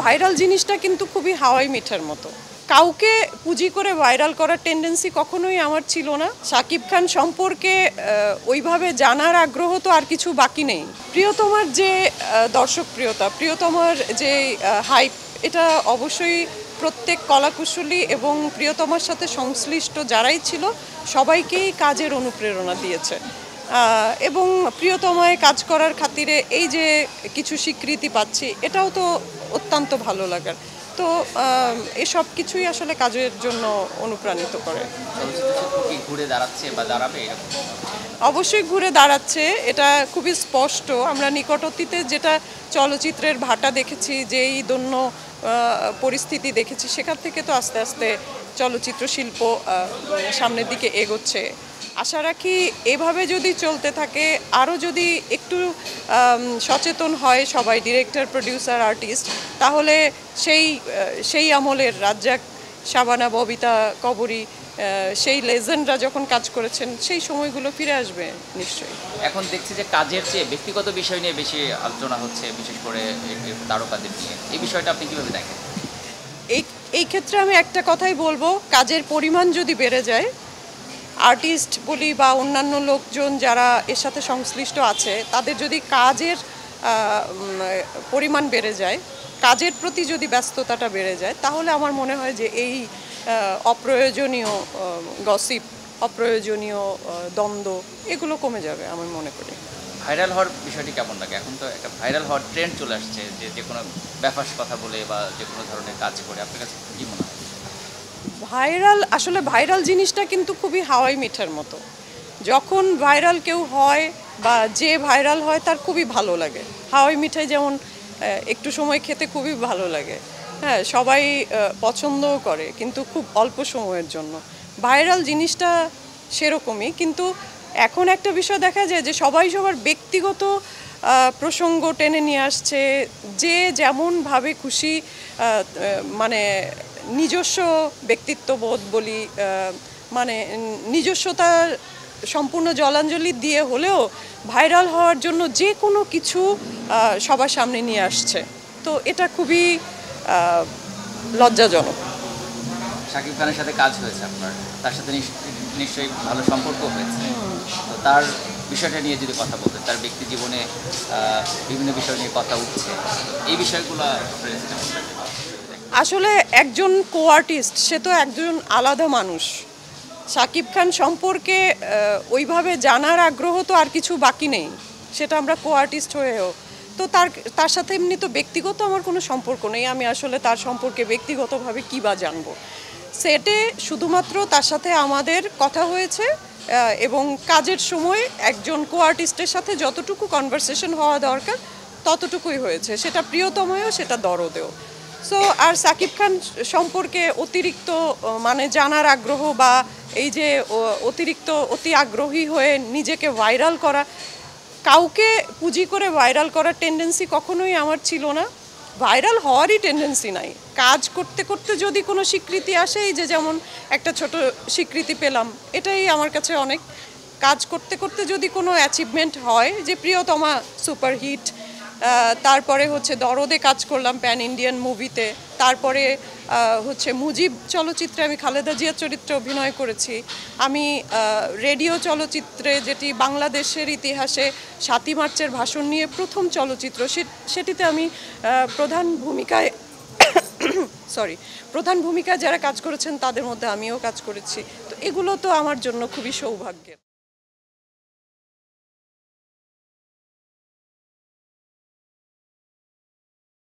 Viral জিনিসটা কিন্তু খুবই হাওয়াই মিঠার মতো। কাউকে পুঁজি করে ভাইরাল করার টেন্ডেন্সি কখনোই আমার ছিল না। শাকিব খান সম্পর্কে ওইভাবে জানার আগ্রহ তো আর কিছু বাকি নেই। প্রিয়তমার যে দর্শকপ্রিয়তা, প্রিয়তমার যে হাইপ, এটা অবশ্যই প্রত্যেক কলাকুশলী এবং প্রিয়তমার সাথে সংশ্লিষ্ট যারাই ছিল সবাইকেই কাজের অনুপ্রেরণা দিয়েছে। এবং প্রিয়তমায় কাজ করার খাতিরে এই যে কিছু স্বীকৃতি পাচ্ছি, এটাও তো অত্যন্ত ভালো লাগার। তো এসব কিছুই আসলে কাজের জন্য অনুপ্রাণিত করে। ঘুরে দাঁড়াচ্ছে বা দাঁড়াবে, অবশ্যই ঘুরে দাঁড়াচ্ছে, এটা খুবই স্পষ্ট। আমরা নিকট অতীতে যেটা চলচ্চিত্রের ভাটা দেখেছি, যেই দন্য পরিস্থিতি দেখেছি, সেখান থেকে তো আস্তে আস্তে চলচ্চিত্র শিল্প সামনের দিকে এগোচ্ছে। আশা রাখি এভাবে যদি চলতে থাকে, আরও যদি একটু সচেতন হয় সবাই, ডিরেক্টর, প্রডিউসার, আর্টিস্ট, তাহলে সেই আমলের রাজ্জাক, শাবানা, ববিতা, কবরী, সেই লেজেন্ডরা যখন কাজ করেছেন সেই সময়গুলো ফিরে আসবে নিশ্চয়ই। এখন দেখছি যে কাজের চেয়ে ব্যক্তিগত বিষয় নিয়ে বেশি আলোচনা হচ্ছে, বিশেষ করে তারকাদের নিয়ে। এই বিষয়টা আপনি কীভাবে দেখেন? এই ক্ষেত্রে আমি একটা কথাই বলবো, কাজের পরিমাণ যদি বেড়ে যায়, আর্টিস্ট বলি বা অন্যান্য লোকজন যারা এর সাথে সংশ্লিষ্ট আছে, তাদের যদি কাজের পরিমাণ বেড়ে যায়, কাজের প্রতি যদি ব্যস্ততাটা বেড়ে যায়, তাহলে আমার মনে হয় যে এই অপ্রয়োজনীয় গসিপ, অপ্রয়োজনীয় দ্বন্দ্ব, এগুলো কমে যাবে আমি মনে করি। ভাইরাল হওয়ার বিষয়টি কেমন লাগে? এখন তো একটা ভাইরাল হওয়ার ট্রেন্ড চলে আসছে, যে কোনো ব্যাপার কথা বলে বা যে কোনো ধরনের কাজ করে। আপনার কাছে কী মনে হয়? আসলে ভাইরাল জিনিসটা কিন্তু খুবই হাওয়াই মিঠার মতো। যখন ভাইরাল কেউ হয় বা যে ভাইরাল হয় তার খুবই ভালো লাগে। হাওয়াই মিঠাই যেমন একটু সময় খেতে খুবই ভালো লাগে, হ্যাঁ, সবাই পছন্দও করে, কিন্তু খুব অল্প সময়ের জন্য। ভাইরাল জিনিসটা সেরকমই, কিন্তু এখন একটা বিষয় দেখা যায় যে সবাই সবার ব্যক্তিগত প্রসঙ্গ টেনে নিয়ে আসছে, যে যেমনভাবে খুশি, মানে নিজস্ব ব্যক্তিত্ববোধ বলি, মানে নিজস্বতার সম্পূর্ণ জলাঞ্জলি দিয়ে হলেও ভাইরাল হওয়ার জন্য যে কোনো কিছু সবার সামনে নিয়ে আসছে। তো এটা খুবই লজ্জাজনক। শাকিব খানের সাথে কাজ হয়েছে আপনার, তার সাথে নিশ্চয়ই ভালো সম্পর্ক হয়েছে। তো তার বিষয়টা নিয়ে যদি কথা বলতেন, তার ব্যক্তি জীবনে বিভিন্ন বিষয় নিয়ে কথা উঠছে, এই বিষয়গুলো আসলে একজন কো আর্টিস্ট, সে তো একজন আলাদা মানুষ। শাকিব খান সম্পর্কে ওইভাবে জানার আগ্রহ তো আর কিছু বাকি নেই, সেটা আমরা কো আর্টিস্ট হয়েও। তো তার সাথে এমনি তো ব্যক্তিগত আমার কোনো সম্পর্ক নেই। আমি আসলে তার সম্পর্কে ব্যক্তিগতভাবে কী বা জানবো। সেটে শুধুমাত্র তার সাথে আমাদের কথা হয়েছে, এবং কাজের সময় একজন কো আর্টিস্টের সাথে যতটুকু কনভারসেশন হওয়া দরকার ততটুকুই হয়েছে, সেটা প্রিয়তমেও, সেটা দরদেও। সো আর শাকিব খান সম্পর্কে অতিরিক্ত মানে জানার আগ্রহ বা এই যে অতি আগ্রহী হয়ে নিজেকে ভাইরাল করা, কাউকে পুঁজি করে ভাইরাল করার টেন্ডেন্সি কখনোই আমার ছিল না। ভাইরাল হওয়ারই টেন্ডেন্সি নাই। কাজ করতে করতে যদি কোনো স্বীকৃতি আসে, এই যে যেমন একটা ছোট স্বীকৃতি পেলাম, এটাই আমার কাছে অনেক। কাজ করতে করতে যদি কোনো অ্যাচিভমেন্ট হয়, যে প্রিয়তমা সুপারহিট, তারপরে হচ্ছে দরদে কাজ করলাম প্যান ইন্ডিয়ান মুভিতে, তারপরে হচ্ছে মুজিব চলচ্চিত্রে আমি খালেদা জিয়ার চরিত্রে অভিনয় করেছি। আমি রেডিও চলচ্চিত্রে, যেটি বাংলাদেশের ইতিহাসে ৭ই মার্চের ভাষণ নিয়ে প্রথম চলচ্চিত্র, সেটিতে আমি প্রধান ভূমিকায় যারা কাজ করেছেন তাদের মধ্যে আমিও কাজ করেছি। তো এগুলো তো আমার জন্য খুবই সৌভাগ্যের।